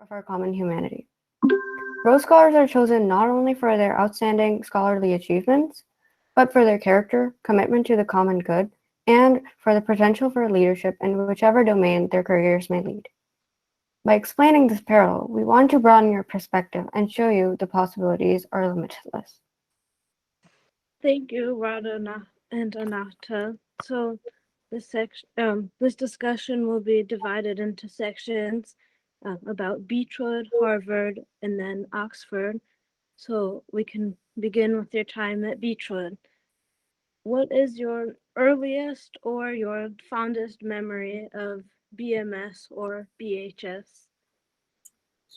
of our common humanity. Rhodes Scholars are chosen not only for their outstanding scholarly achievements, but for their character, commitment to the common good, and for the potential for leadership in whichever domain their careers may lead. By explaining this parallel, we want to broaden your perspective and show you the possibilities are limitless. Thank you, Radha and Anata. So this discussion will be divided into sections about Beechwood, Harvard, and then Oxford. So we can begin with your time at Beechwood. What is your earliest or your fondest memory of BMS or BHS?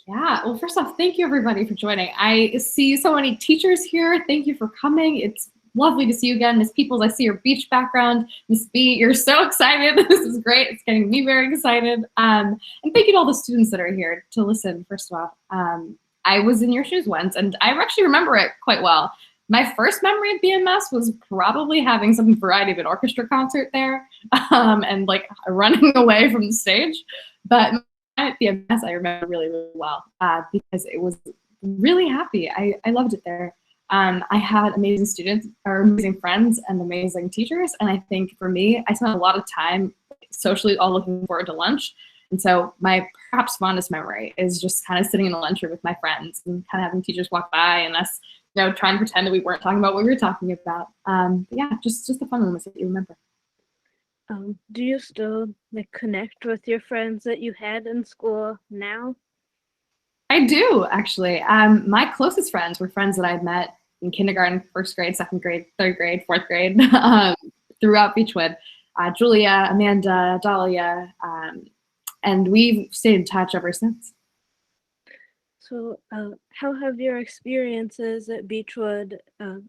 Yeah, well, first off, thank you everybody for joining. I see so many teachers here. Thank you for coming. It's lovely to see you again. Miss Peoples, I see your beach background. Miss B, you're so excited. This is great. It's getting me very excited. And thank you to all the students that are here to listen, first of all. I was in your shoes once, and I actually remember it quite well. My first memory of BMS was probably having some variety of an orchestra concert there and like running away from the stage. But at BMS, I remember really, really well because it was really happy. I loved it there. I had amazing students, or amazing friends, and amazing teachers. And I think for me, I spent a lot of time socially all looking forward to lunch. And so my perhaps fondest memory is just kind of sitting in the lunchroom with my friends and kind of having teachers walk by and us, trying to pretend that we weren't talking about what we were talking about. Yeah, just the fun moments that you remember. Do you still connect with your friends that you had in school now? I do, actually. My closest friends were friends that I met in kindergarten, first grade, second grade, third grade, fourth grade, throughout Beechwood. Julia, Amanda, Dahlia, and we've stayed in touch ever since. So how have your experiences at Beechwood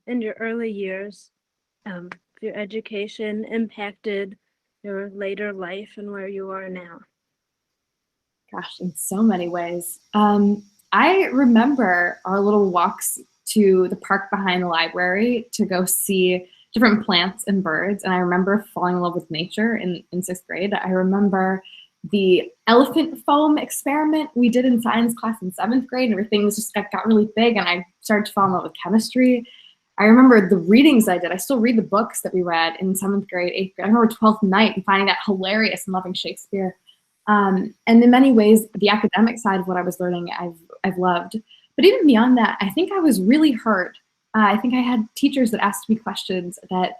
in your early years, your education impacted your later life and where you are now? Gosh, in so many ways. I remember our little walks to the park behind the library to go see different plants and birds. And I remember falling in love with nature in sixth grade. I remember the elephant foam experiment we did in science class in seventh grade, and everything was just got really big, and I started to fall in love with chemistry. I remember the readings I did. I still read the books that we read in seventh grade, eighth grade. I remember 12th Night and finding that hilarious and loving Shakespeare. And in many ways, the academic side of what I was learning, I've loved. But even beyond that, I think I was really hurt. I think I had teachers that asked me questions that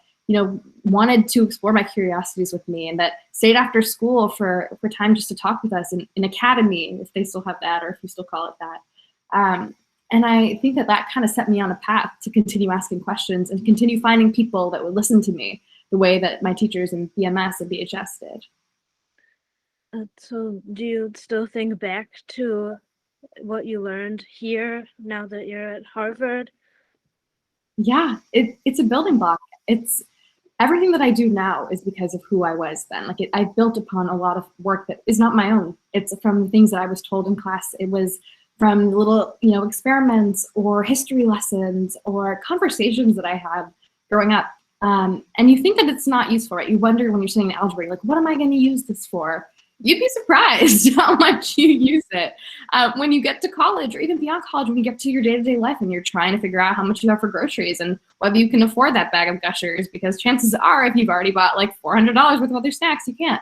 wanted to explore my curiosities with me, and that stayed after school for time just to talk with us in academy, if they still have that, or if you still call it that. And I think that kind of set me on a path to continue asking questions and continue finding people that would listen to me the way that my teachers in BMS and BHS did. So do you still think back to what you learned here now that you're at Harvard? Yeah, it's a building block. It's everything that I do now is because of who I was then. I built upon a lot of work that is not my own. It's from things that I was told in class. It was from little, experiments or history lessons or conversations that I had growing up. And you think that it's not useful, right? You wonder when you're sitting in algebra, what am I going to use this for? You'd be surprised how much you use it. When you get to college, or even beyond college, when you get to your day-to-day life and you're trying to figure out how much you have for groceries and whether you can afford that bag of Gushers, because chances are if you've already bought $400 worth of other snacks, you can't.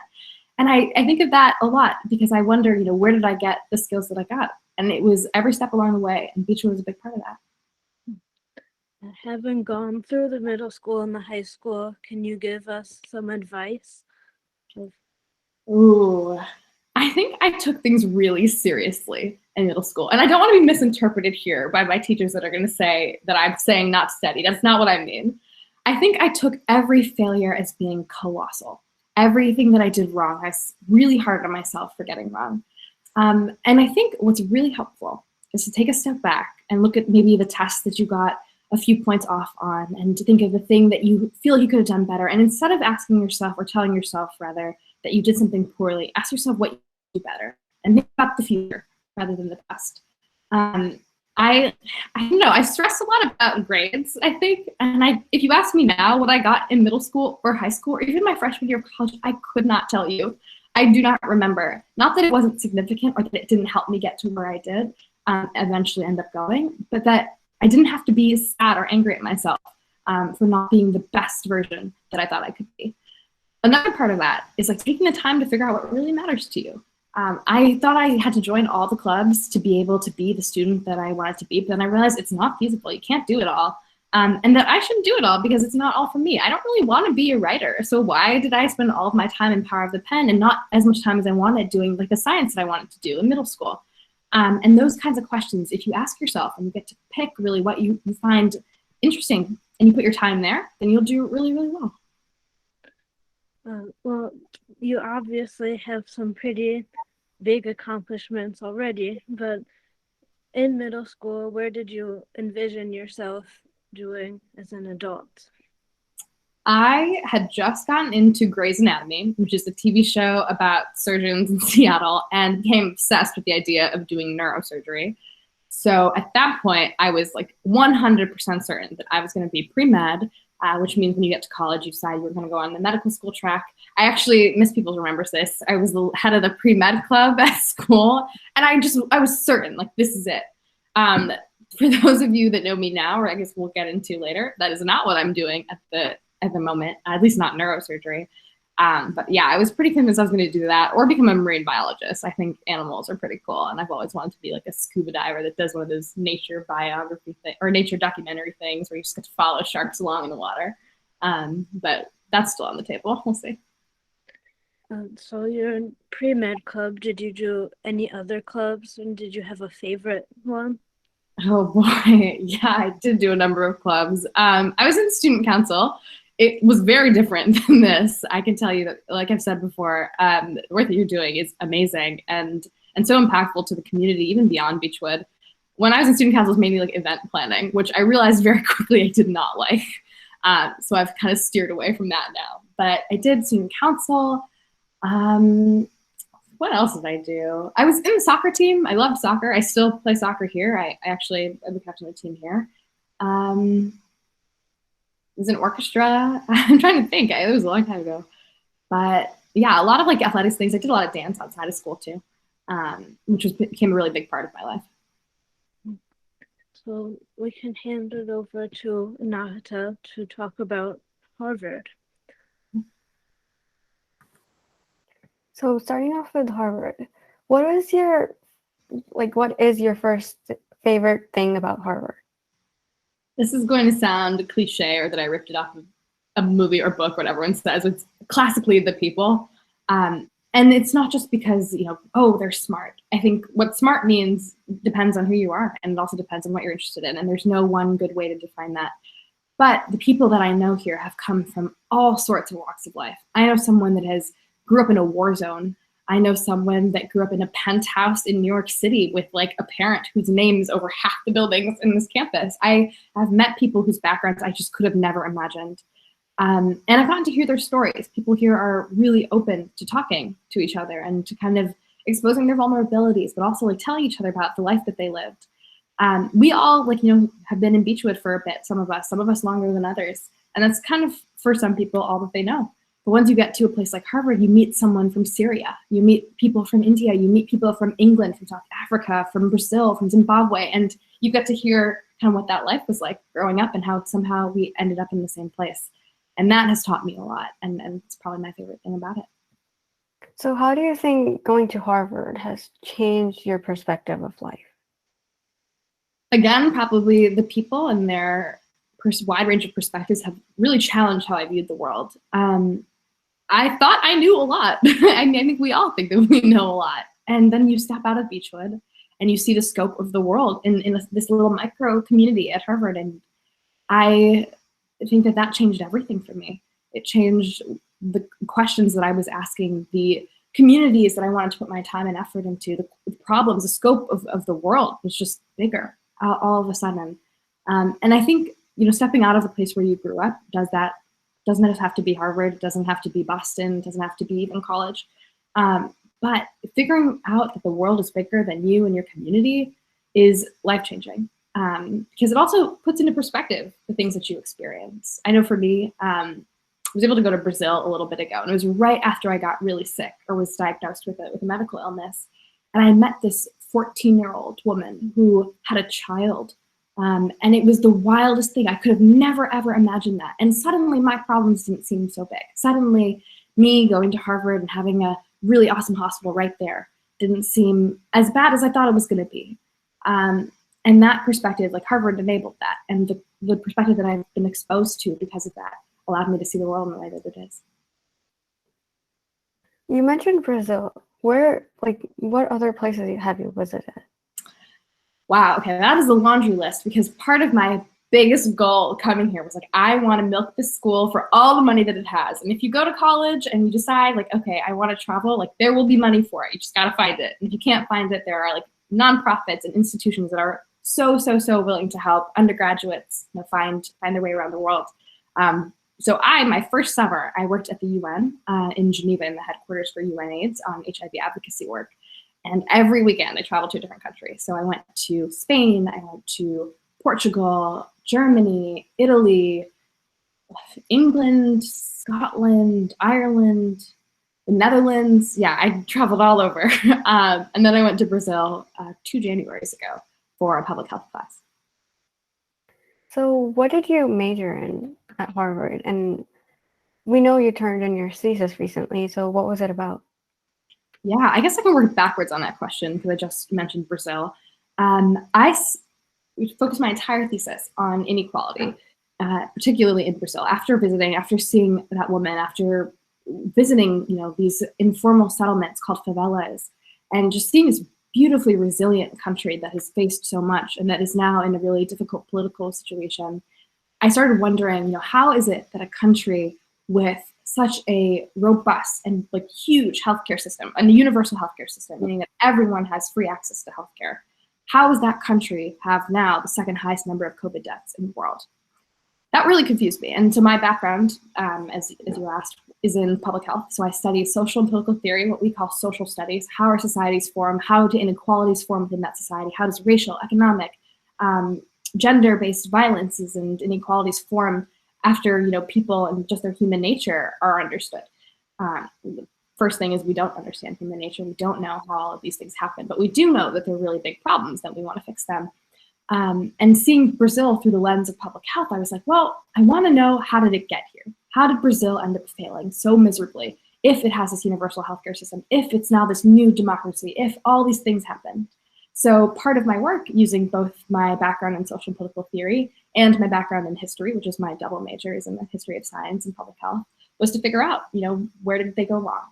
And I think of that a lot because I wonder, where did I get the skills that I got? And it was every step along the way, and Beechwood was a big part of that. Having gone through the middle school and the high school, can you give us some advice? Ooh, I think I took things really seriously in middle school. And I don't want to be misinterpreted here by my teachers that are going to say that I'm saying not study. That's not what I mean. I think I took every failure as being colossal. Everything that I did wrong, I was really hard on myself for getting wrong. And I think what's really helpful is to take a step back and look at maybe the test that you got a few points off on, and to think of the thing that you feel you could have done better. And instead of asking yourself, or telling yourself rather, that you did something poorly, ask yourself what you do better and think about the future rather than the past. I don't know, I stress a lot about grades, I think. And if you ask me now what I got in middle school or high school, or even my freshman year of college, I could not tell you. I do not remember. Not that it wasn't significant or that it didn't help me get to where I did eventually end up going, but that I didn't have to be sad or angry at myself for not being the best version that I thought I could be. Another part of that is like taking the time to figure out what really matters to you. I thought I had to join all the clubs to be able to be the student that I wanted to be, but then I realized it's not feasible. You can't do it all. And that I shouldn't do it all because it's not all for me. I don't really want to be a writer. So why did I spend all of my time in Power of the Pen and not as much time as I wanted doing like the science that I wanted to do in middle school? And those kinds of questions, if you ask yourself and you get to pick really what you find interesting and you put your time there, then you'll do really, really well. Well, you obviously have some pretty big accomplishments already, but in middle school, where did you envision yourself doing as an adult? I had just gotten into Grey's Anatomy, which is a TV show about surgeons in Seattle, and became obsessed with the idea of doing neurosurgery. So at that point, I was like 100% certain that I was going to be pre-med, which means when you get to college, you decide you're going to go on the medical school track. I actually, Miss Peoples remembers this. I was the head of the pre-med club at school, and I was certain, like, this is it. For those of you that know me now, or I guess we'll get into later, that is not what I'm doing at the moment, at least not neurosurgery. But yeah, I was pretty convinced I was going to do that or become a marine biologist. I think animals are pretty cool, and I've always wanted to be like a scuba diver that does one of those nature biography or nature documentary things where you just get to follow sharks along in the water. But that's still on the table. We'll see. So you're in pre-med club. Did you do any other clubs, and did you have a favorite one? Oh boy, yeah, I did do a number of clubs. I was in student council. It was very different than this. I can tell you that, like I've said before, the work that you're doing is amazing and so impactful to the community, even beyond Beechwood. When I was in student council, it was mainly like event planning, which I realized very quickly I did not like. So I've kind of steered away from that now. But I did student council. What else did I do? I was in the soccer team. I loved soccer. I still play soccer here. I'm the captain of the team here. It was an orchestra. I'm trying to think. It was a long time ago. But yeah, a lot of like athletics things. I did a lot of dance outside of school too, which became a really big part of my life. So we can hand it over to Anahata to talk about Harvard. So starting off with Harvard, what is your first favorite thing about Harvard? This is going to sound cliche or that I ripped it off of a movie or book, what everyone says. It's classically the people. And it's not just because, they're smart. I think what smart means depends on who you are, and it also depends on what you're interested in. And there's no one good way to define that. But the people that I know here have come from all sorts of walks of life. I know someone that grew up in a war zone. I know someone that grew up in a penthouse in New York City with like a parent whose name is over half the buildings in this campus. I have met people whose backgrounds I just could have never imagined. And I've gotten to hear their stories. People here are really open to talking to each other and to kind of exposing their vulnerabilities, but also like telling each other about the life that they lived. We all have been in Beechwood for a bit, some of us longer than others. And that's kind of, for some people, all that they know. But once you get to a place like Harvard, you meet someone from Syria, you meet people from India, you meet people from England, from South Africa, from Brazil, from Zimbabwe, and you get to hear kind of what that life was like growing up and how somehow we ended up in the same place. And that has taught me a lot, and it's probably my favorite thing about it. So how do you think going to Harvard has changed your perspective of life? Again, probably the people and their wide range of perspectives have really challenged how I viewed the world. I thought I knew a lot. I think we all think that we know a lot. And then you step out of Beechwood and you see the scope of the world in this little micro community at Harvard. And I think that changed everything for me. It changed the questions that I was asking, the communities that I wanted to put my time and effort into, the problems, the scope of the world was just bigger all of a sudden. And I think, stepping out of the place where you grew up does that. Doesn't have to be Harvard, it doesn't have to be Boston, it doesn't have to be even college. But figuring out that the world is bigger than you and your community is life-changing. Because it also puts into perspective the things that you experience. I know for me, was able to go to Brazil a little bit ago, and it was right after I got really sick or was diagnosed with a medical illness. And I met this 14-year-old woman who had a child. And it was the wildest thing. I could have never, ever imagined that. And suddenly my problems didn't seem so big. Suddenly me going to Harvard and having a really awesome hospital right there didn't seem as bad as I thought it was going to be. And that perspective, like Harvard enabled that. And the perspective that I've been exposed to because of that allowed me to see the world in the way that it is. You mentioned Brazil. What other places have you visited? Wow, okay, that is a laundry list, because part of my biggest goal coming here was like, I want to milk this school for all the money that it has. And if you go to college and you decide like, okay, I want to travel, like there will be money for it. You just got to find it. And if you can't find it, there are like nonprofits and institutions that are so willing to help undergraduates, you know, find their way around the world. So my first summer, I worked at the UN in Geneva in the headquarters for UNAIDS on HIV advocacy work. And every weekend I traveled to a different country. So I went to Spain, I went to Portugal, Germany, Italy, England, Scotland, Ireland, the Netherlands. Yeah, I traveled all over. And then I went to Brazil 2 Januaries ago for a public health class. So what did you major in at Harvard? And we know you turned in your thesis recently, so what was it about? Yeah, I guess I can work backwards on that question because I just mentioned Brazil. I focused my entire thesis on inequality, particularly in Brazil. After seeing that woman, after visiting, you know, these informal settlements called favelas, and just seeing this beautifully resilient country that has faced so much and that is now in a really difficult political situation, I started wondering, you know, how is it that a country with such a robust and like huge healthcare system, and a universal healthcare system, meaning that everyone has free access to healthcare, how does that country have now the second highest number of COVID deaths in the world? That really confused me. And so my background, as you asked, is in public health. So I study social and political theory, what we call social studies, how our societies form, how do inequalities form within that society, how does racial, economic, gender-based violences and inequalities form after, you know, people and just their human nature are understood. The first thing is we don't understand human nature. We don't know how all of these things happen, but we do know that they're really big problems that we want to fix them. And seeing Brazil through the lens of public health, I was like, well, I want to know, how did it get here? How did Brazil end up failing so miserably if it has this universal healthcare system, if it's now this new democracy, if all these things happen? So part of my work, using both my background in social and political theory and my background in history, which is my double major, is in the history of science and public health, was to figure out, you know, where did they go wrong?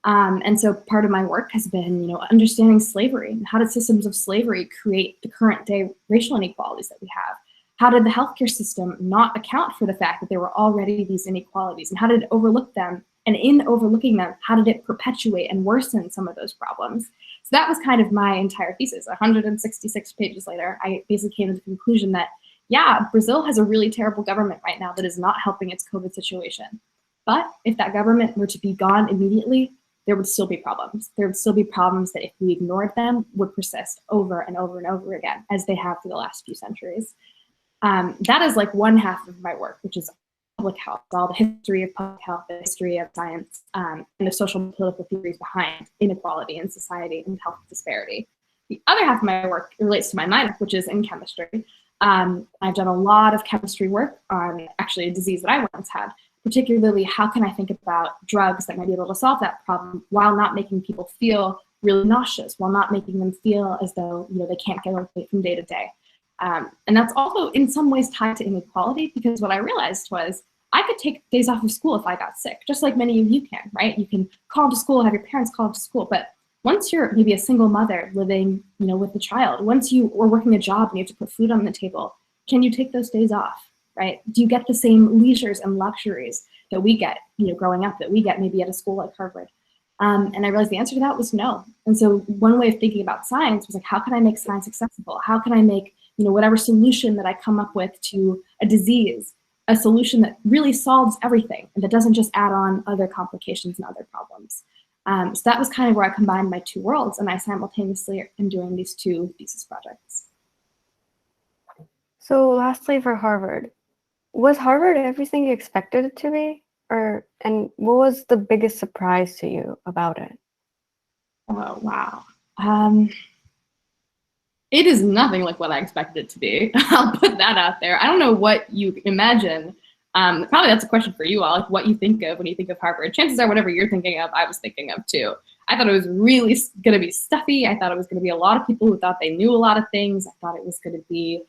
And so part of my work has been, you know, understanding slavery, and how did systems of slavery create the current day racial inequalities that we have? How did the healthcare system not account for the fact that there were already these inequalities, and how did it overlook them? And in overlooking them, how did it perpetuate and worsen some of those problems? So that was kind of my entire thesis. 166 pages later, I basically came to the conclusion that, yeah, Brazil has a really terrible government right now that is not helping its COVID situation. But if that government were to be gone immediately, there would still be problems. There would still be problems that if we ignored them would persist over and over and over again, as they have for the last few centuries. That is like one half of my work, which is public health, all the history of public health, the history of science, and the social and political theories behind inequality in society and health disparity. The other half of my work relates to my minor, which is in chemistry. I've done a lot of chemistry work on actually a disease that I once had, particularly how can I think about drugs that might be able to solve that problem while not making people feel really nauseous, while not making them feel as though, you know, they can't get away from day to day. And that's also in some ways tied to inequality, because what I realized was I could take days off of school if I got sick, just like many of you can, right? You can call to school, have your parents call to school, but once you're maybe a single mother living, you know, with a child, once you are working a job and you have to put food on the table, can you take those days off, right? Do you get the same leisures and luxuries that we get, you know, growing up, that we get maybe at a school like Harvard? And I realized the answer to that was no. And so one way of thinking about science was like, how can I make science accessible? How can I make, you know, whatever solution that I come up with to a disease, a solution that really solves everything and that doesn't just add on other complications and other problems. So that was kind of where I combined my two worlds, and I simultaneously am doing these two thesis projects. So lastly, for Harvard, was Harvard everything you expected it to be? And what was the biggest surprise to you about it? Oh, wow. It is nothing like what I expected it to be. I'll put that out there. I don't know what you imagine. Probably that's a question for you all, like what you think of when you think of Harvard. Chances are whatever you're thinking of, I was thinking of too. I thought it was really going to be stuffy. I thought it was going to be a lot of people who thought they knew a lot of things. I thought it was going to be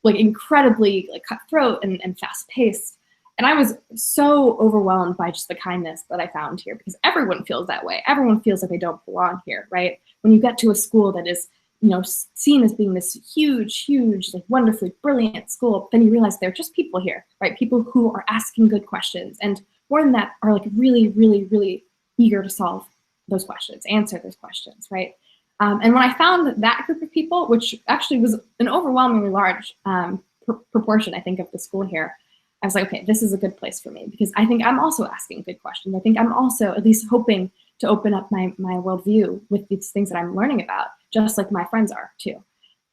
like incredibly like cutthroat and fast paced. And I was so overwhelmed by just the kindness that I found here, because everyone feels that way. Everyone feels like they don't belong here, right? When you get to a school that is, you know, seen as being this huge, like wonderfully brilliant school, then you realize they're just people here, right? People who are asking good questions, and more than that, are like really eager to solve those questions, answer those questions, right? And when I found that group of people, which actually was an overwhelmingly large proportion, I think, of the school here, I was like, okay, this is a good place for me, because I think I'm also asking good questions. I think I'm also at least hoping to open up my worldview with these things that I'm learning about, just like my friends are too.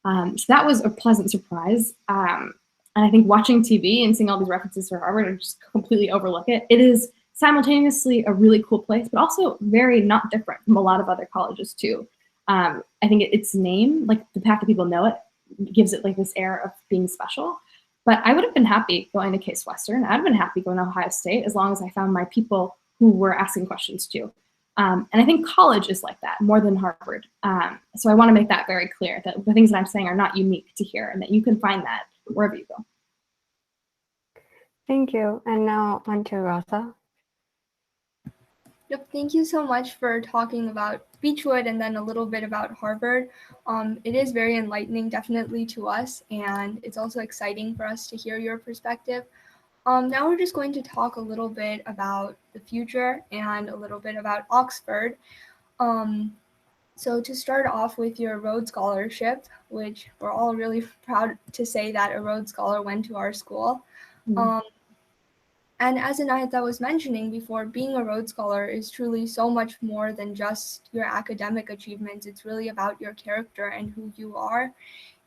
So that was a pleasant surprise. And I think watching TV and seeing all these references to Harvard, I just completely overlook it. It is simultaneously a really cool place, but also very not different from a lot of other colleges too. I think its name, like the fact that people know it, gives it like this air of being special. But I would have been happy going to Case Western. I'd have been happy going to Ohio State, as long as I found my people who were asking questions too. And I think college is like that more than Harvard. So I want to make that very clear, that the things that I'm saying are not unique to here, and that you can find that wherever you go. Thank you. And now on to Rasa. Yep, thank you so much for talking about Beechwood and then a little bit about Harvard. It is very enlightening, definitely, to us, and it's also exciting for us to hear your perspective. Now we're just going to talk a little bit about the future and a little bit about Oxford. So to start off with your Rhodes Scholarship, which we're all really proud to say that a Rhodes Scholar went to our school. And as Anahita was mentioning before, being a Rhodes Scholar is truly so much more than just your academic achievements. It's really about your character and who you are.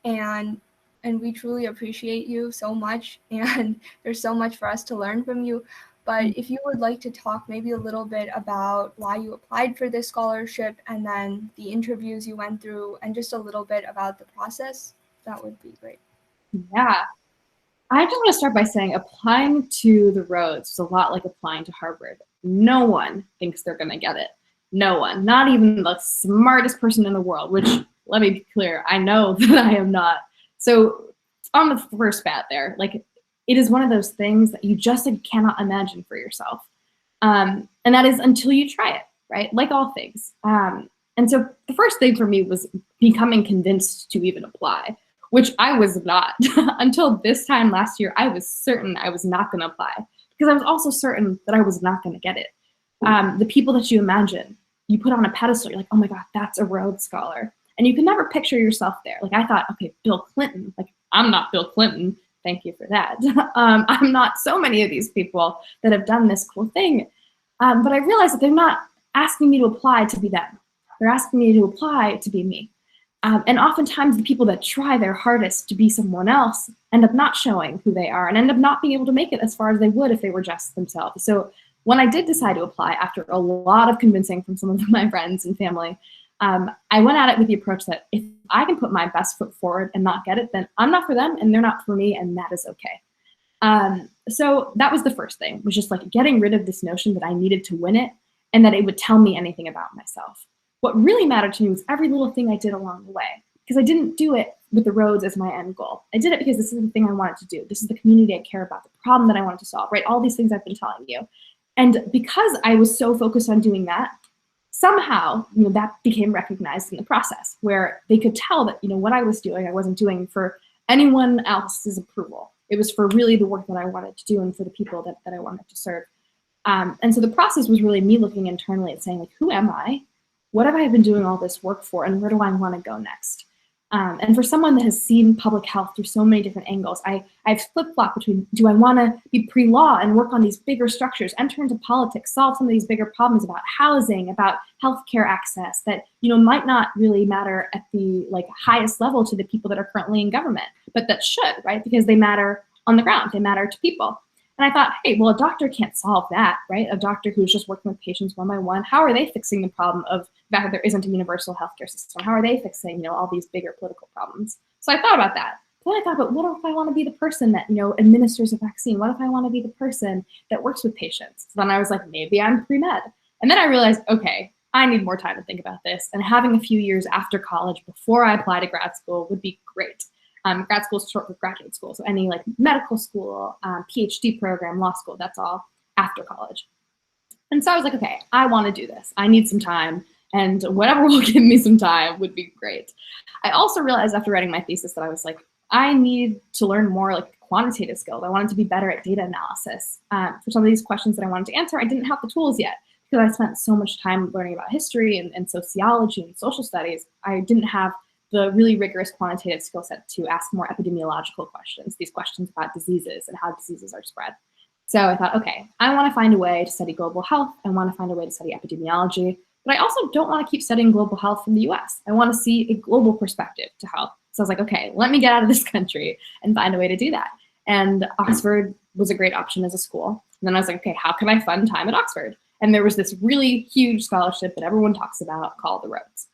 And we truly appreciate you so much. And there's so much for us to learn from you. But if you would like to talk maybe a little bit about why you applied for this scholarship, and then the interviews you went through, and just a little bit about the process, that would be great. Yeah. I just want to start by saying applying to the Rhodes is a lot like applying to Harvard. No one thinks they're going to get it. No one, not even the smartest person in the world, which, let me be clear, I know that I am not. So on the first bat there, like, it is one of those things that you just cannot imagine for yourself. And that is until you try it, right? Like all things. And so the first thing for me was becoming convinced to even apply, which I was not. Until this time last year, I was certain I was not going to apply, because I was also certain that I was not going to get it. The people that you imagine, you put on a pedestal, you're like, oh my God, that's a Rhodes Scholar. And you can never picture yourself there. Like, I thought, okay, Bill Clinton, like, I'm not Bill Clinton. Thank you for that. I'm not so many of these people that have done this cool thing. But I realized that they're not asking me to apply to be them. They're asking me to apply to be me. And oftentimes the people that try their hardest to be someone else end up not showing who they are, and end up not being able to make it as far as they would if they were just themselves. So when I did decide to apply, after a lot of convincing from some of my friends and family, I went at it with the approach that if I can put my best foot forward and not get it, then I'm not for them and they're not for me, and that is okay. So that was the first thing, was just like getting rid of this notion that I needed to win it and that it would tell me anything about myself. What really mattered to me was every little thing I did along the way, because I didn't do it with the Rhodes as my end goal. I did it because this is the thing I wanted to do. This is the community I care about, the problem that I wanted to solve, right? All these things I've been telling you. And because I was so focused on doing that, somehow, that became recognized in the process, where they could tell that, what I was doing, I wasn't doing for anyone else's approval. It was for really the work that I wanted to do and for the people that I wanted to serve. And so the process was really me looking internally and saying, like, who am I? What have I been doing all this work for, and where do I want to go next? And for someone that has seen public health through so many different angles, I've flip-flopped between, do I want to be pre-law and work on these bigger structures, enter into politics, solve some of these bigger problems about housing, about healthcare access that might not really matter at the highest level to the people that are currently in government, but that should, right? Because they matter on the ground, they matter to people. And I thought, hey, well, a doctor can't solve that, right? A doctor who's just working with patients one by one, how are they fixing the problem of the fact that there isn't a universal healthcare system? How are they fixing, you know, all these bigger political problems? So I thought about that. Then I thought, but what if I want to be the person that, you know, administers a vaccine? What if I want to be the person that works with patients? So then I was like, maybe I'm pre-med. And then I realized, okay, I need more time to think about this. And having a few years after college before I apply to grad school would be great. Grad school is short for graduate school. So any like medical school, PhD program, law school, that's all after college. And so I was like, okay, I want to do this. I need some time. And whatever will give me some time would be great. I also realized after writing my thesis that I was like, I need to learn more like quantitative skills. I wanted to be better at data analysis. For some of these questions that I wanted to answer, I didn't have the tools yet because I spent so much time learning about history and sociology and social studies. I didn't have the really rigorous quantitative skill set to ask more epidemiological questions, these questions about diseases and how diseases are spread. So I thought, okay, I want to find a way to study global health. I want to find a way to study epidemiology, but I also don't want to keep studying global health from the US. I want to see a global perspective to health. So I was like, okay, let me get out of this country and find a way to do that. And Oxford was a great option as a school. And then I was like, okay, how can I fund time at Oxford? And there was this really huge scholarship that everyone talks about called the Rhodes.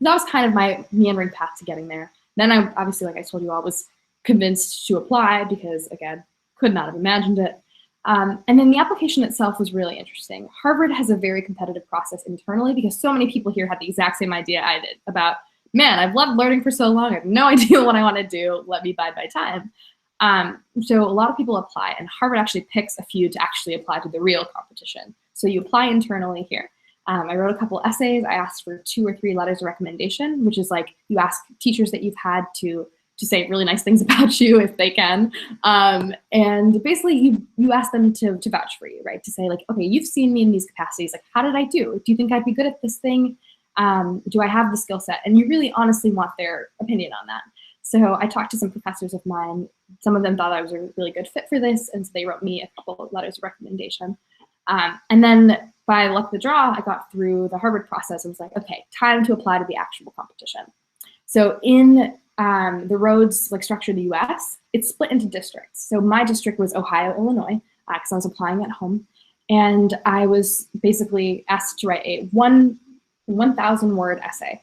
That was kind of my meandering path to getting there. Then I obviously, like I told you all, was convinced to apply because, again, could not have imagined it. And then the application itself was really interesting. Harvard has a very competitive process internally because so many people here had the exact same idea I did about, man, I've loved learning for so long. I have no idea what I want to do. Let me bide my time. So a lot of people apply, and Harvard actually picks a few to actually apply to the real competition. So you apply internally here. I wrote a couple essays. I asked for 2 or 3 letters of recommendation, which is like you ask teachers that you've had to say really nice things about you if they can. And basically you ask them to vouch for you, right? To say like, okay, you've seen me in these capacities. Like, how did I do? Do you think I'd be good at this thing? Do I have the skill set? And you really honestly want their opinion on that. So I talked to some professors of mine. Some of them thought I was a really good fit for this. And so they wrote me a couple of letters of recommendation. And then by luck of the draw, I got through the Harvard process and was like, okay, time to apply to the actual competition. So in the Rhodes like structure of the US, it's split into districts. So my district was Ohio, Illinois, because I was applying at home. And I was basically asked to write a 1,000-word essay,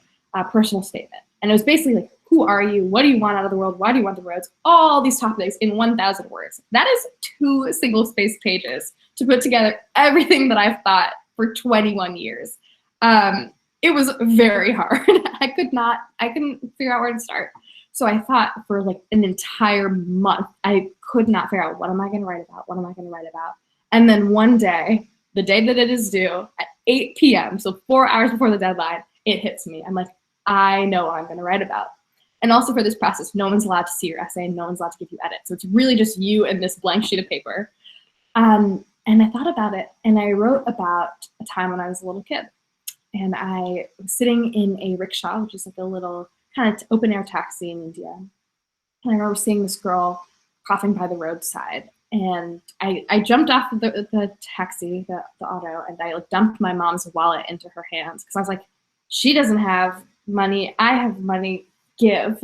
personal statement. And it was basically like, who are you? What do you want out of the world? Why do you want the Rhodes? All these topics in 1,000 words. That is 2 single-spaced pages to put together everything that I've thought for 21 years. It was very hard. I couldn't figure out where to start. So I thought for like an entire month, I could not figure out what am I going to write about? What am I going to write about? And then one day, the day that it is due at 8 p.m., so 4 hours before the deadline, it hits me. I'm like, I know what I'm going to write about. And also for this process, no one's allowed to see your essay, no one's allowed to give you edits. So it's really just you and this blank sheet of paper. And I thought about it, and I wrote about a time when I was a little kid. And I was sitting in a rickshaw, which is like a little kind of open-air taxi in India. And I remember seeing this girl coughing by the roadside. And I jumped off the taxi, the auto, and I like dumped my mom's wallet into her hands because I was like, she doesn't have money, I have money, give.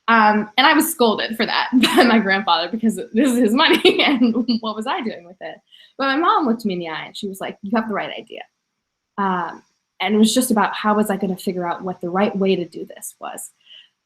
And I was scolded for that by my grandfather because this is his money and what was I doing with it? But my mom looked me in the eye and she was like, you have the right idea. And it was just about how was I going to figure out what the right way to do this was.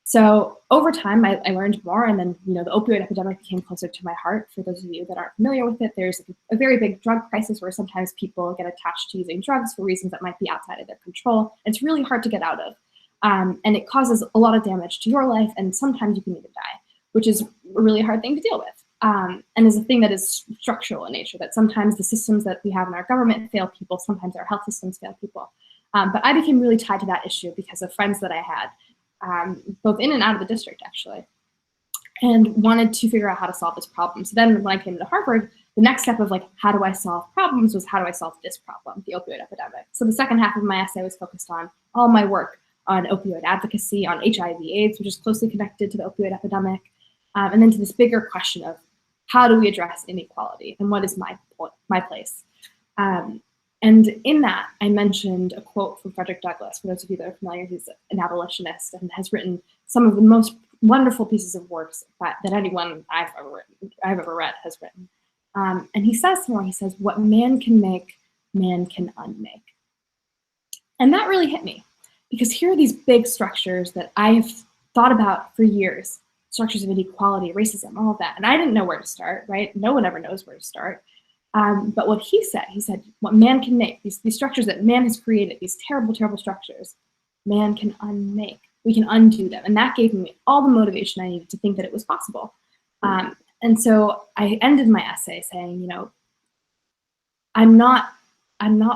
So over time, I learned more, and then the opioid epidemic became closer to my heart. For those of you that aren't familiar with it, there's a very big drug crisis where sometimes people get attached to using drugs for reasons that might be outside of their control. It's really hard to get out of, and it causes a lot of damage to your life, and sometimes you can even die, which is a really hard thing to deal with, and is a thing that is structural in nature, that sometimes the systems that we have in our government fail people, sometimes our health systems fail people. But I became really tied to that issue because of friends that I had, both in and out of the district, actually, and wanted to figure out how to solve this problem. So then when I came to Harvard, the next step of like, how do I solve problems was how do I solve this problem, the opioid epidemic. So the second half of my essay was focused on all my work on opioid advocacy, on HIV/AIDS, which is closely connected to the opioid epidemic, and then to this bigger question of how do we address inequality and what is my place. And in that, I mentioned a quote from Frederick Douglass. For those of you that are familiar, he's an abolitionist and has written some of the most wonderful pieces of works that anyone I've ever read has written. And he says more, he says, what man can make, man can unmake. And that really hit me, because here are these big structures that I've thought about for years, structures of inequality, racism, all of that. And I didn't know where to start, right? No one ever knows where to start. But what he said, what man can make, these structures that man has created, these terrible, terrible structures, man can unmake. We can undo them. And that gave me all the motivation I needed to think that it was possible. And so I ended my essay saying, you know, I'm not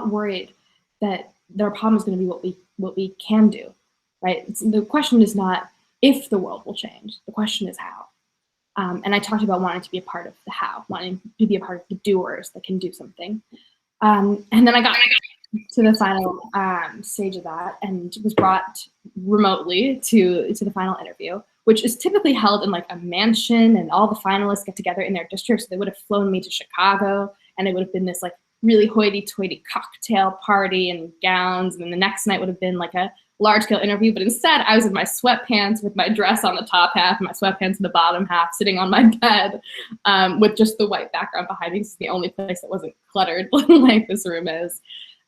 worried that our problem is going to be what we can do, right? The question is not if the world will change. The question is how. And I talked about wanting to be a part of the how, wanting to be a part of the doers that can do something. And then I got to the final stage of that and was brought remotely to the final interview, which is typically held in like a mansion, and all the finalists get together in their districts. So they would have flown me to Chicago, and it would have been this like really hoity-toity cocktail party and gowns. And then the next night would have been like a large-scale interview, but instead I was in my sweatpants with my dress on the top half, my sweatpants in the bottom half, sitting on my bed with just the white background behind me. This is the only place that wasn't cluttered like this room is.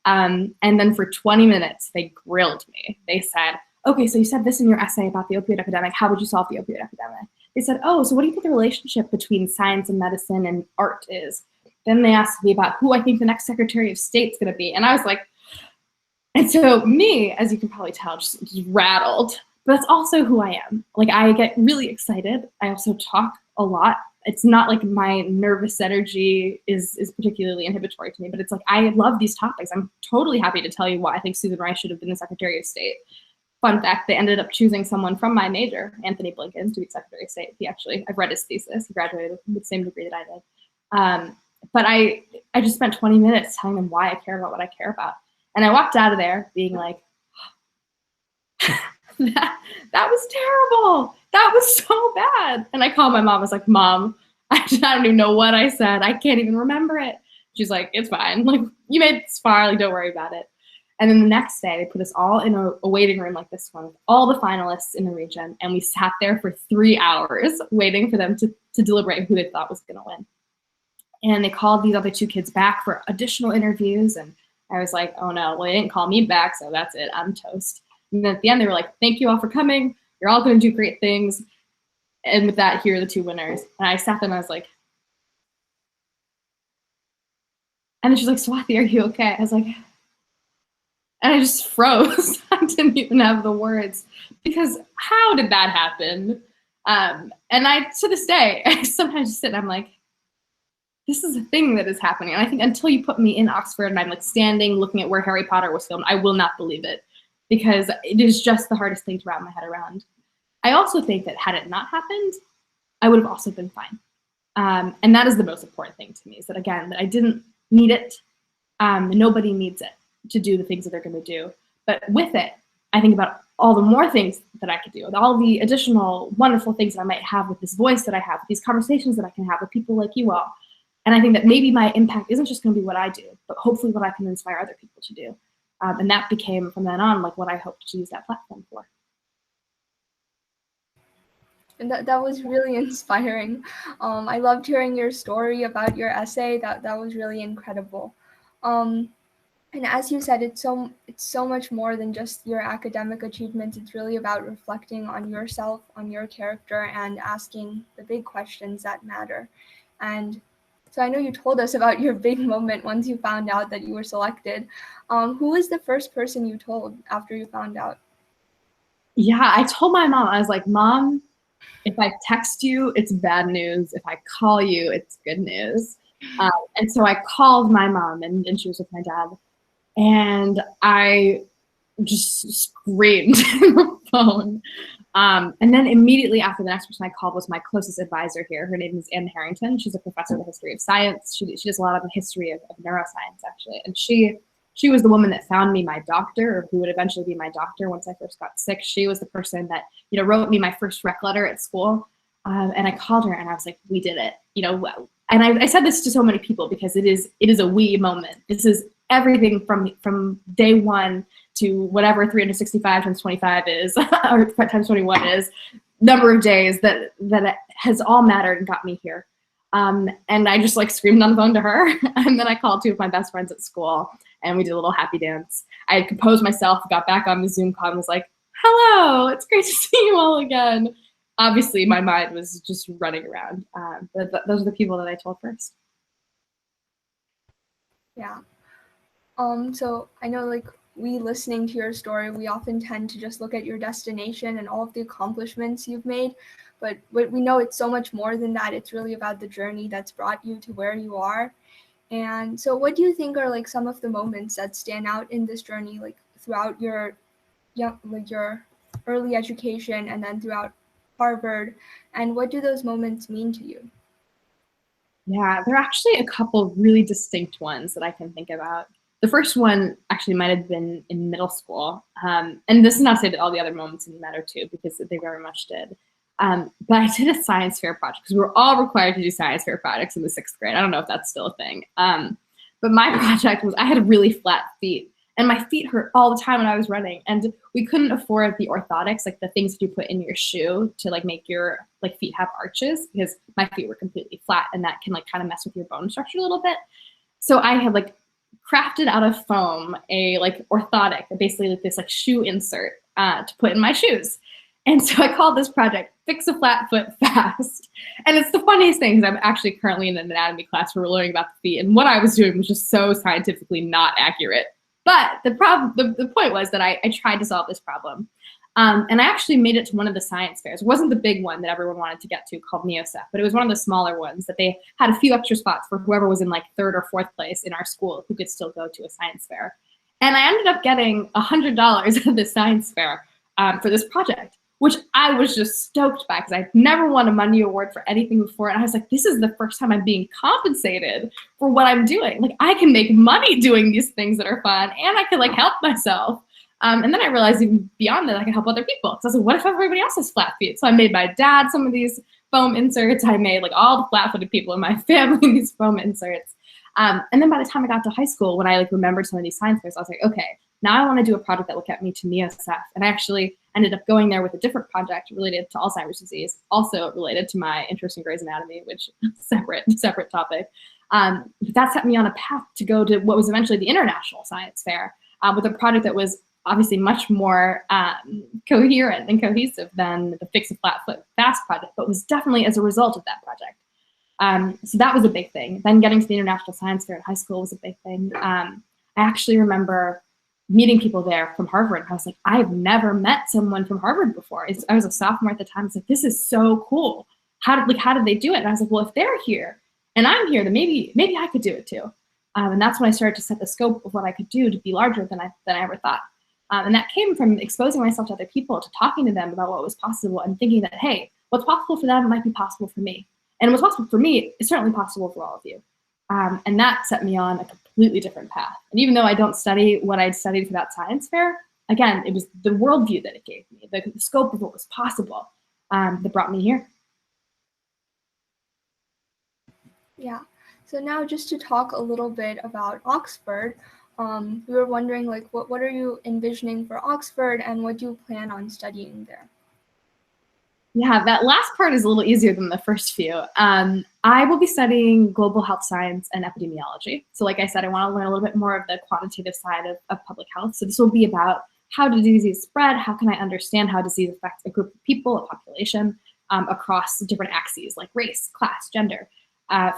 And then for 20 minutes, they grilled me. They said, okay, so you said this in your essay about the opioid epidemic. How would you solve the opioid epidemic? They said, oh, so what do you think the relationship between science and medicine and art is? Then they asked me about who I think the next Secretary of State's gonna be. And I was like, and so me, as you can probably tell, just rattled, but that's also who I am. Like, I get really excited. I also talk a lot. It's not like my nervous energy is particularly inhibitory to me, but it's like, I love these topics. I'm totally happy to tell you why I think Susan Rice should have been the Secretary of State. Fun fact, they ended up choosing someone from my major, Anthony Blinken, to be Secretary of State. I've read his thesis. He graduated with the same degree that I did. But I just spent 20 minutes telling them why I care about what I care about. And I walked out of there being like, that was terrible. That was so bad. And I called my mom. I was like, Mom, I don't even know what I said. I can't even remember it. She's like, it's fine. Like, you made it this far. Like, don't worry about it. And then the next day, they put us all in a waiting room like this one with all the finalists in the region. And we sat there for 3 hours waiting for them to deliberate who they thought was going to win. And they called these other 2 kids back for additional interviews. And I was like, oh no, well, they didn't call me back, so that's it, I'm toast. And then at the end, they were like, thank you all for coming. You're all gonna do great things. And with that, here are the 2 winners. And I sat there and I was like, and then she's like, Swathi, are you okay? I was like, and I just froze. I didn't even have the words, because how did that happen? And I, to this day, I sometimes just sit and I'm like, this is a thing that is happening. And I think until you put me in Oxford and I'm like standing looking at where Harry Potter was filmed, I will not believe it, because it is just the hardest thing to wrap my head around. I also think that had it not happened, I would have also been fine. And that is the most important thing to me, is that, again, that I didn't need it. Nobody needs it to do the things that they're going to do. But with it, I think about all the more things that I could do, with all the additional wonderful things that I might have with this voice that I have, with these conversations that I can have with people like you all. And I think that maybe my impact isn't just going to be what I do, but hopefully what I can inspire other people to do. And that became, from then on, like what I hoped to use that platform for. And that was really inspiring. I loved hearing your story about your essay. That was really incredible. And as you said, it's so much more than just your academic achievements. It's really about reflecting on yourself, on your character, and asking the big questions that matter. And so I know you told us about your big moment once you found out that you were selected. Who was the first person you told after you found out? Yeah, I told my mom. I was like, Mom, if I text you, it's bad news. If I call you, it's good news. And so I called my mom, and she was with my dad. And I just screamed in the phone. And then immediately after, the next person I called was my closest advisor here. Her name is Anne Harrington. She's a professor of the history of science. She does a lot of the history of neuroscience, actually. And she was the woman that found me my doctor, or who would eventually be my doctor once I first got sick. She was the person that, wrote me my first rec letter at school. And I called her and I was like, we did it. And I said this to so many people, because it is a we moment. This is everything from day one to whatever 365 times 25 is, or times 21 is, number of days that has all mattered and got me here. And I just like screamed on the phone to her. And then I called two of my best friends at school and we did a little happy dance. I had composed myself, got back on the Zoom call and was like, hello, it's great to see you all again. Obviously, my mind was just running around. But those are the people that I told first. Yeah. So I know like we listening to your story, we often tend to just look at your destination and all of the accomplishments you've made. But we know it's so much more than that. It's really about the journey that's brought you to where you are. And so what do you think are like some of the moments that stand out in this journey, like throughout your your early education and then throughout Harvard? And what do those moments mean to you? Yeah, there are actually a couple really distinct ones that I can think about. The first one actually might have been in middle school. And this is not to say that all the other moments didn't matter too, because they very much did. But I did a science fair project because we were all required to do science fair projects in the 6th grade. I don't know if that's still a thing. But my project was I had really flat feet and my feet hurt all the time when I was running. And we couldn't afford the orthotics, like the things that you put in your shoe to like make your like feet have arches, because my feet were completely flat and that can like kind of mess with your bone structure a little bit. So I had like crafted out of foam a like orthotic, basically like this like shoe insert to put in my shoes. And so I called this project Fix a Flat Foot Fast. And it's the funniest thing because I'm actually currently in an anatomy class where we're learning about the feet. And what I was doing was just so scientifically not accurate. But the point was that I tried to solve this problem. And I actually made it to one of the science fairs. It wasn't the big one that everyone wanted to get to called NeoCef, but it was one of the smaller ones that they had a few extra spots for whoever was in like 3rd or 4th place in our school who could still go to a science fair. And I ended up getting $100 at the science fair for this project, which I was just stoked by because I'd never won a money award for anything before. And I was like, this is the first time I'm being compensated for what I'm doing. Like I can make money doing these things that are fun and I can like help myself. And then I realized even beyond that, I could help other people. So I was like, what if everybody else has flat feet? So I made my dad some of these foam inserts. I made like all the flat-footed people in my family these foam inserts. And then by the time I got to high school, when I like remembered some of these science fairs, I was like, okay, now I want to do a project that will get me to NeoCef. And I actually ended up going there with a different project related to Alzheimer's disease, also related to my interest in Grey's Anatomy, which separate topic. But that set me on a path to go to what was eventually the International Science Fair with a project that was obviously much more coherent and cohesive than the Fix a Flat Foot Fast project, but was definitely as a result of that project. So that was a big thing. Then getting to the International Science Fair in high school was a big thing. I actually remember meeting people there from Harvard. I was like, I've never met someone from Harvard before. I was a sophomore at the time. I was like, this is so cool. How did they do it? And I was like, well, if they're here and I'm here, then maybe I could do it too. And that's when I started to set the scope of what I could do to be larger than I ever thought. And that came from exposing myself to other people, to talking to them about what was possible and thinking that, hey, what's possible for them might be possible for me. And what's possible for me is certainly possible for all of you. And that set me on a completely different path. And even though I don't study what I'd studied for that science fair, again, it was the worldview that it gave me, the scope of what was possible that brought me here. Yeah. So now just to talk a little bit about Oxford, we were wondering like what are you envisioning for Oxford and what do you plan on studying there? Yeah, that last part is a little easier than the first few. I will be studying global health science and epidemiology. So like I said, I want to learn a little bit more of the quantitative side of public health. So this will be about how do disease spread? How can I understand how disease affects a group of people, a population, across different axes like race, class, gender?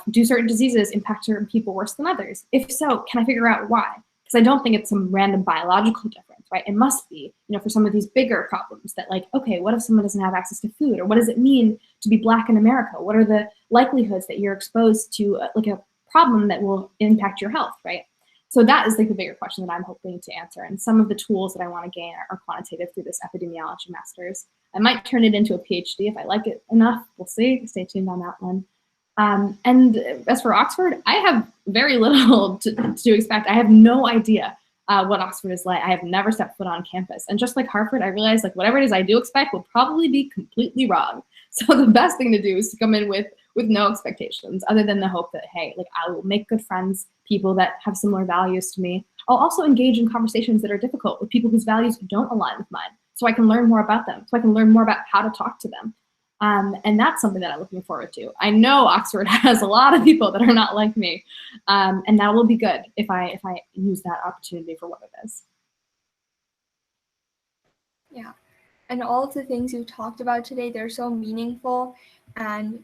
Do certain diseases impact certain people worse than others? If so, can I figure out why? Because I don't think it's some random biological difference, right? It must be, for some of these bigger problems that like, okay, what if someone doesn't have access to food? Or what does it mean to be Black in America? What are the likelihoods that you're exposed to like a problem that will impact your health, right? So that is like the bigger question that I'm hoping to answer. And some of the tools that I want to gain are quantitative through this epidemiology master's. I might turn it into a PhD if I like it enough. We'll see. Stay tuned on that one. And as for Oxford, I have very little to expect. I have no idea what Oxford is like. I have never stepped foot on campus. And just like Harvard, I realized like whatever it is I do expect will probably be completely wrong. So the best thing to do is to come in with no expectations other than the hope that, hey, like I will make good friends, people that have similar values to me. I'll also engage in conversations that are difficult with people whose values don't align with mine so I can learn more about them, so I can learn more about how to talk to them. And that's something that I'm looking forward to. I know Oxford has a lot of people that are not like me, and that will be good if I use that opportunity for what it is. Yeah, and all of the things you talked about today, they're so meaningful, and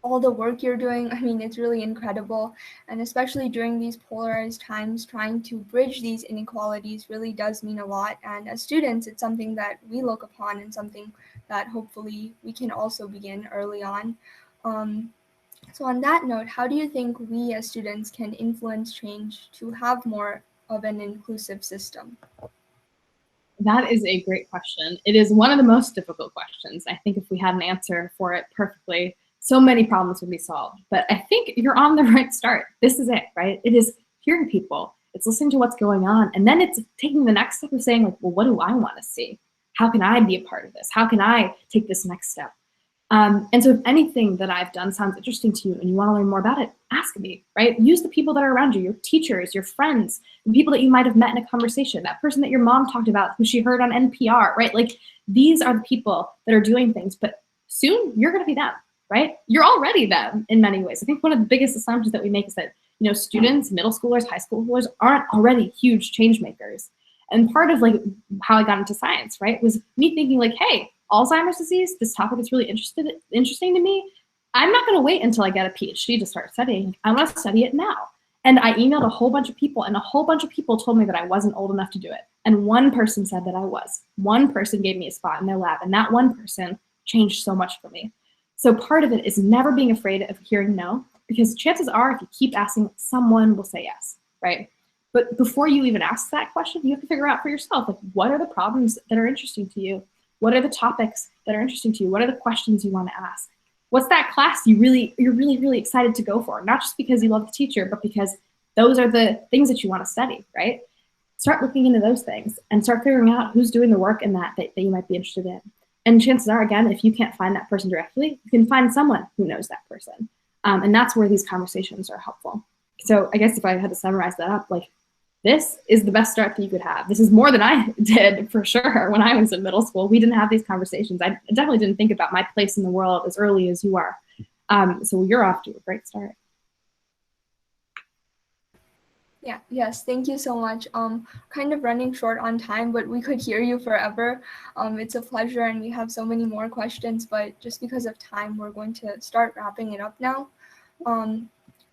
all the work you're doing, I mean, it's really incredible. And especially during these polarized times, trying to bridge these inequalities really does mean a lot. And as students, it's something that we look upon and something that hopefully we can also begin early on. So on that note, how do you think we as students can influence change to have more of an inclusive system? That is a great question. It is one of the most difficult questions. I think if we had an answer for it perfectly, so many problems would be solved. But I think you're on the right start. This is it, right? It is hearing people. It's listening to what's going on. And then it's taking the next step of saying, like, well, what do I want to see? How can I be a part of this? How can I take this next step? And so if anything that I've done sounds interesting to you and you want to learn more about it, ask me, right? Use the people that are around you, your teachers, your friends, the people that you might have met in a conversation, that person that your mom talked about who she heard on NPR, right? Like, these are the people that are doing things, but soon you're going to be them, right? You're already them in many ways. I think one of the biggest assumptions that we make is that, you know, students, middle schoolers, high schoolers aren't already huge change makers. And part of like how I got into science, right, was me thinking like, hey, Alzheimer's disease, this topic is really interesting to me. I'm not going to wait until I get a PhD to start studying. I want to study it now. And I emailed a whole bunch of people, and a whole bunch of people told me that I wasn't old enough to do it. And one person said that I was. One person gave me a spot in their lab, and that one person changed so much for me. So part of it is never being afraid of hearing no, because chances are if you keep asking, someone will say yes, right? But before you even ask that question, you have to figure out for yourself, like, what are the problems that are interesting to you? What are the topics that are interesting to you? What are the questions you want to ask? What's that class you're really excited to go for? Not just because you love the teacher, but because those are the things that you want to study, right? Start looking into those things and start figuring out who's doing the work in that you might be interested in. And chances are, again, if you can't find that person directly, you can find someone who knows that person. And that's where these conversations are helpful. So I guess if I had to summarize that up, like, this is the best start that you could have. This is more than I did for sure when I was in middle school. We didn't have these conversations. I definitely didn't think about my place in the world as early as you are. So you're off to a great start. Yeah, yes, thank you so much. Kind of running short on time, but we could hear you forever. It's a pleasure, and we have so many more questions, but just because of time, we're going to start wrapping it up now.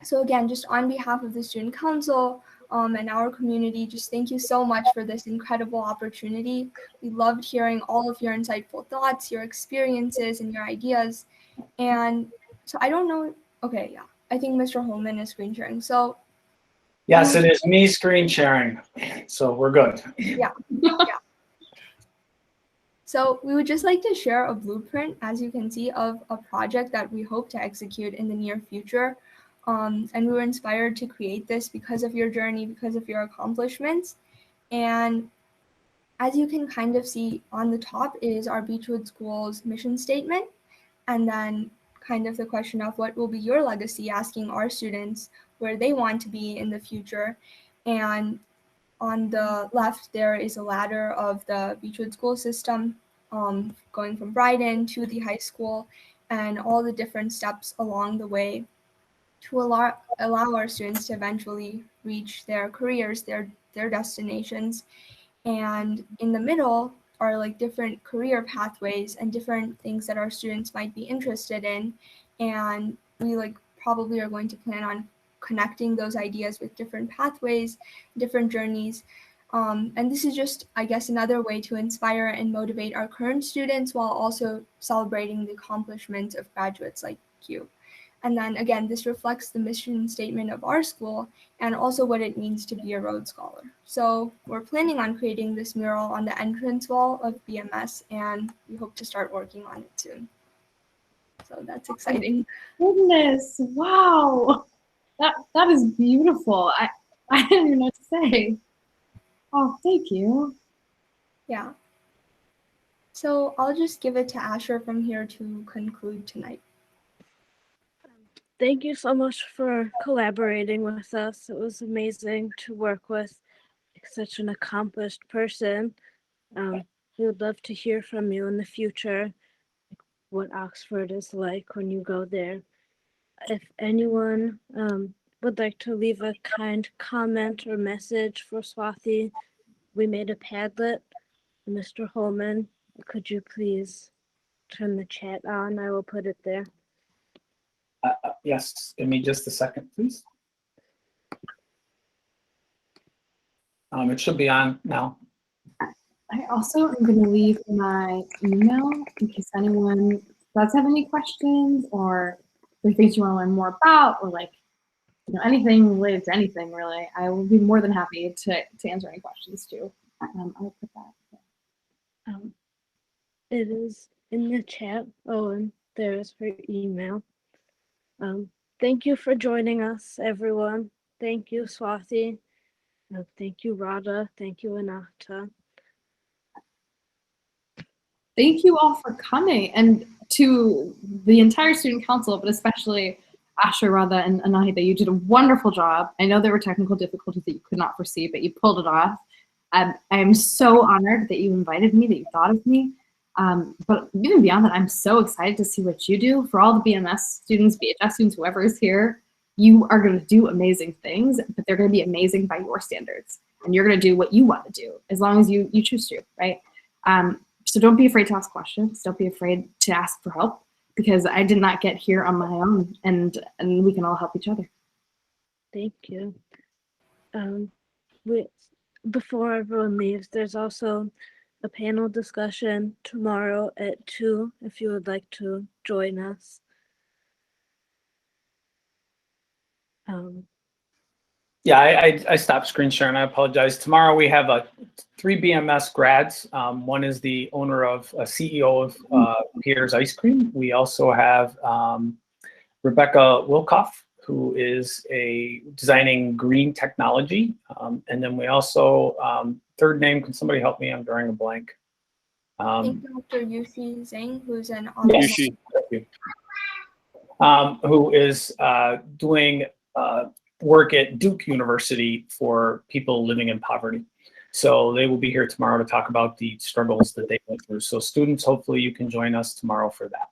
So again, just on behalf of the Student Council, and our community, just thank you so much for this incredible opportunity. We loved hearing all of your insightful thoughts, your experiences, and your ideas. And so I don't know, okay, yeah, I think Mr. Holman is screen sharing. So yes, it is me screen sharing, so we're good. Yeah. So we would just like to share a blueprint, as you can see, of a project that we hope to execute in the near future. And we were inspired to create this because of your journey, because of your accomplishments. And as you can kind of see on the top is our Beechwood School's mission statement. And then kind of the question of what will be your legacy, asking our students where they want to be in the future. And on the left, there is a ladder of the Beechwood school system, going from Bryden to the high school, and all the different steps along the way to allow our students to eventually reach their careers, their destinations. And in the middle are like different career pathways and different things that our students might be interested in. And we like probably are going to plan on connecting those ideas with different pathways, different journeys. And this is just, I guess, another way to inspire and motivate our current students while also celebrating the accomplishments of graduates like you. And then again, this reflects the mission statement of our school and also what it means to be a Rhodes Scholar. So we're planning on creating this mural on the entrance wall of BMS, and we hope to start working on it soon. So that's exciting. Goodness, wow. That is beautiful. I didn't even know what to say. Oh, thank you. Yeah. So I'll just give it to Asher from here to conclude tonight. Thank you so much for collaborating with us. It was amazing to work with such an accomplished person. We would love to hear from you in the future. what Oxford is like when you go there. If anyone would like to leave a kind comment or message for Swathi, we made a Padlet. Mr. Holman, could you please turn the chat on? I will put it there. Yes, give me just a second, please. It should be on now. I also am going to leave my email in case anyone does have any questions or there are things you want to learn more about, or like, you know, anything related to anything really. I will be more than happy to answer any questions too. I'll put that. It is in the chat. Oh, and there's her email. Thank you for joining us, everyone. Thank you, Swathi. Thank you, Radha. Thank you, Anahta. Thank you all for coming, and to the entire student council, but especially Asher, Radha, and Anahita. You did a wonderful job. I know there were technical difficulties that you could not foresee, but you pulled it off. I am so honored that you invited me, that you thought of me. But even beyond that, I'm so excited to see what you do. For all the BMS students, BHS students, whoever is here, you are going to do amazing things, but they're going to be amazing by your standards. And you're going to do what you want to do, as long as you choose to, right? So don't be afraid to ask questions. Don't be afraid to ask for help, because I did not get here on my own, and we can all help each other. Thank you. Before everyone leaves, there's also a panel discussion tomorrow at 2 if you would like to join us. Yeah, I stopped screen sharing. I apologize. Tomorrow we have 3 BMS grads. One is the owner of, CEO of Pierre's Ice Cream. We also have Rebecca Wilkoff, who is designing green technology. And then we also, third name, can somebody help me? I'm drawing a blank. I think Dr. Yushi Zhang, who's an Yushi, thank you. Who is doing work at Duke University for people living in poverty. So they will be here tomorrow to talk about the struggles that they went through. So students, hopefully you can join us tomorrow for that.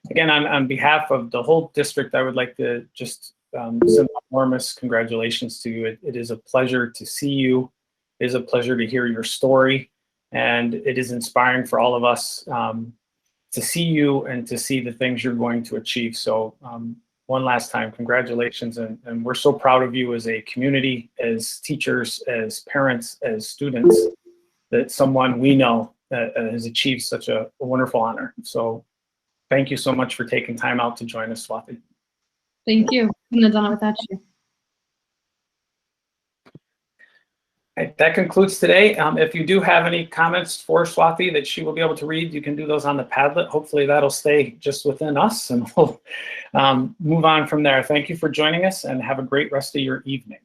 Again, on behalf of the whole district, I would like to just send enormous congratulations to you. It is a pleasure to see you. It is a pleasure to hear your story. And it is inspiring for all of us to see you and to see the things you're going to achieve. So one last time, congratulations. And we're so proud of you as a community, as teachers, as parents, as students, that someone we know has achieved such a wonderful honor. So thank you so much for taking time out to join us, Swathi. Thank you. Couldn't have done it without you. Okay, that concludes today. If you do have any comments for Swathi that she will be able to read, you can do those on the Padlet. Hopefully that'll stay just within us, and we'll move on from there. Thank you for joining us, and have a great rest of your evening.